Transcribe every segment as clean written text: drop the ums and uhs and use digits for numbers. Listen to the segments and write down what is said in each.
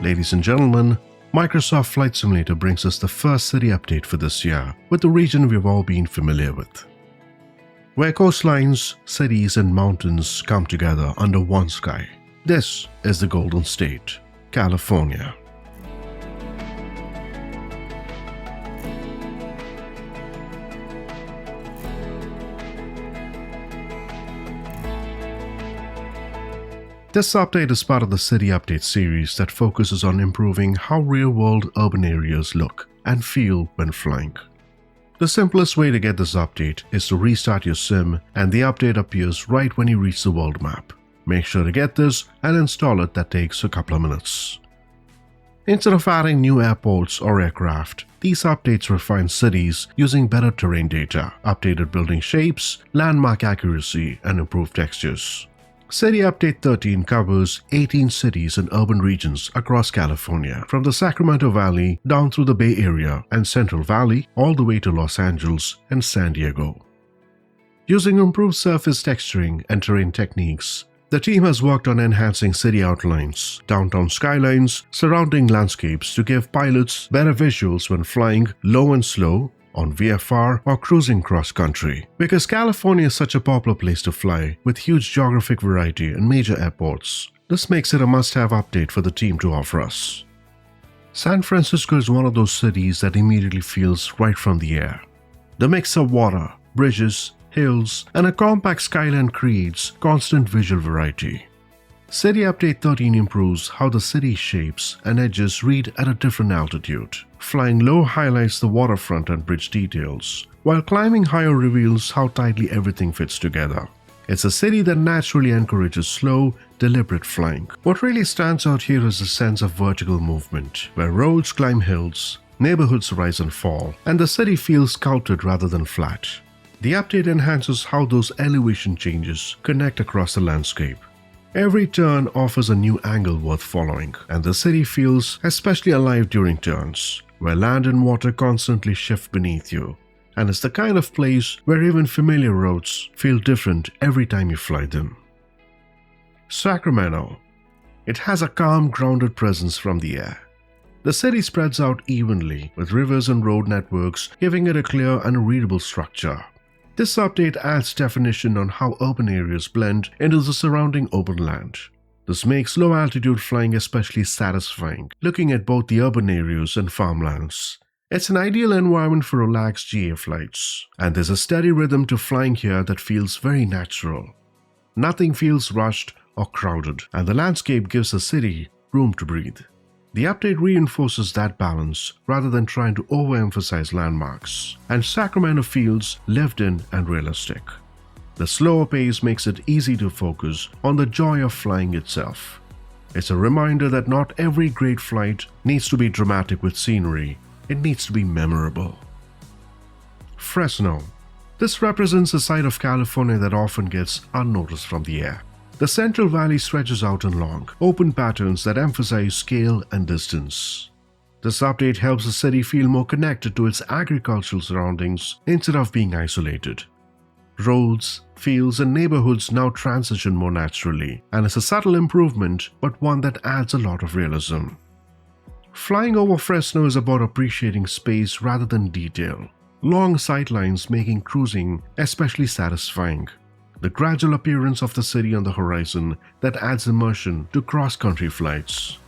Ladies and gentlemen, Microsoft Flight Simulator brings us the first city update for this year with the region we've all been familiar with, where coastlines, cities and mountains come together under one sky. This is the Golden State, California. This update is part of the City Update series that focuses on improving how real-world urban areas look and feel when flying. The simplest way to get this update is to restart your sim and the update appears right when you reach the world map. Make sure to get this and install it. That takes a couple of minutes. Instead of adding new airports or aircraft, these updates refine cities using better terrain data, updated building shapes, landmark accuracy, and improved textures. City Update 13 covers 18 cities and urban regions across California, from the Sacramento Valley down through the Bay Area and Central Valley all the way to Los Angeles and San Diego. Using improved surface texturing and terrain techniques, the team has worked on enhancing city outlines, downtown skylines, surrounding landscapes to give pilots better visuals when flying low and slow, on VFR or cruising cross-country. Because California is such a popular place to fly, with huge geographic variety and major airports, this makes it a must-have update for the team to offer us. San Francisco is one of those cities that immediately feels right from the air. The mix of water, bridges, hills, and a compact skyline creates constant visual variety. City Update 13 improves how the city's shapes and edges read at a different altitude. Flying low highlights the waterfront and bridge details, while climbing higher reveals how tightly everything fits together. It's a city that naturally encourages slow, deliberate flying. What really stands out here is the sense of vertical movement, where roads climb hills, neighborhoods rise and fall, and the city feels sculpted rather than flat. The update enhances how those elevation changes connect across the landscape. Every turn offers a new angle worth following, and the city feels especially alive during turns, where land and water constantly shift beneath you, and it's the kind of place where even familiar roads feel different every time you fly them. Sacramento. It has a calm, grounded presence from the air. The city spreads out evenly, with rivers and road networks giving it a clear and readable structure. This update adds definition on how urban areas blend into the surrounding open land. This makes low-altitude flying especially satisfying, looking at both the urban areas and farmlands. It's an ideal environment for relaxed GA flights, and there's a steady rhythm to flying here that feels very natural. Nothing feels rushed or crowded, and the landscape gives the city room to breathe. The update reinforces that balance rather than trying to overemphasize landmarks, and Sacramento feels lived in and realistic. The slower pace makes it easy to focus on the joy of flying itself. It's a reminder that not every great flight needs to be dramatic with scenery, it needs to be memorable. Fresno. This represents a side of California that often gets unnoticed from the air. The Central Valley stretches out in long, open patterns that emphasize scale and distance. This update helps the city feel more connected to its agricultural surroundings instead of being isolated. Roads, fields, and neighborhoods now transition more naturally, and it's a subtle improvement, but one that adds a lot of realism. Flying over Fresno is about appreciating space rather than detail. Long sightlines making cruising especially satisfying. The gradual appearance of the city on the horizon that adds immersion to cross-country flights.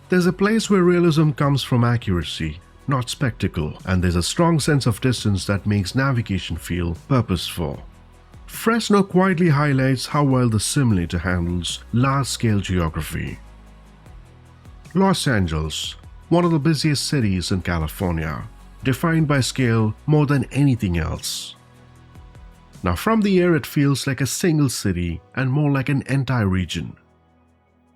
There's a place where realism comes from accuracy, not spectacle, and there's a strong sense of distance that makes navigation feel purposeful. Fresno quietly highlights how well the simulator handles large-scale geography. Los Angeles, one of the busiest cities in California, defined by scale more than anything else. Now from the air it feels like a single city and more like an entire region.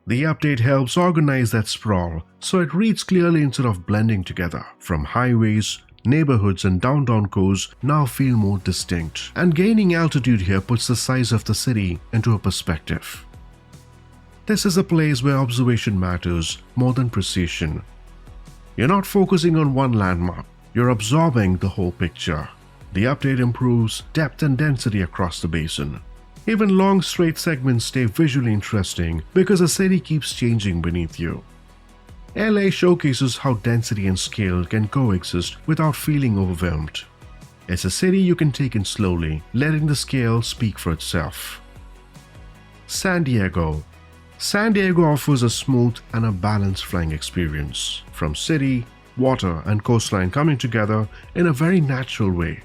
The update helps organize that sprawl so it reads clearly instead of blending together. From highways, neighborhoods and downtown cores now feel more distinct, and gaining altitude here puts the size of the city into a perspective. This is a place where observation matters more than precision. You're not focusing on one landmark, you're absorbing the whole picture. The update improves depth and density across the basin. Even long straight segments stay visually interesting because the city keeps changing beneath you. LA showcases how density and scale can coexist without feeling overwhelmed. It's a city you can take in slowly, letting the scale speak for itself. San Diego. San Diego offers a smooth and a balanced flying experience, from city, water, and coastline coming together in a very natural way.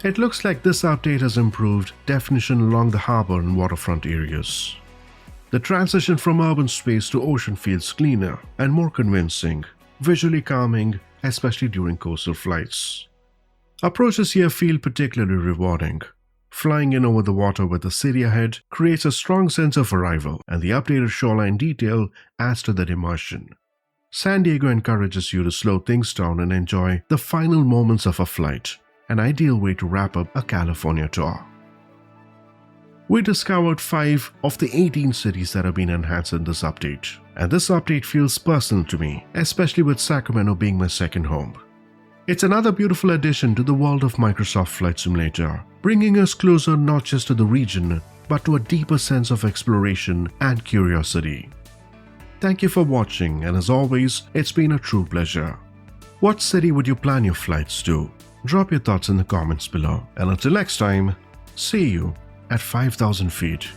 It looks like this update has improved definition along the harbor and waterfront areas. The transition from urban space to ocean feels cleaner and more convincing, visually calming, especially during coastal flights. Approaches here feel particularly rewarding. Flying in over the water with the city ahead creates a strong sense of arrival, and the updated shoreline detail adds to that immersion. San Diego encourages you to slow things down and enjoy the final moments of a flight, an ideal way to wrap up a California tour. We discovered 5 of the 18 cities that have been enhanced in this update, and this update feels personal to me, especially with Sacramento being my second home. It's another beautiful addition to the world of Microsoft Flight Simulator, bringing us closer not just to the region, but to a deeper sense of exploration and curiosity. Thank you for watching, and as always, it's been a true pleasure. What city would you plan your flights to? Drop your thoughts in the comments below, and until next time, see you at 5,000 feet.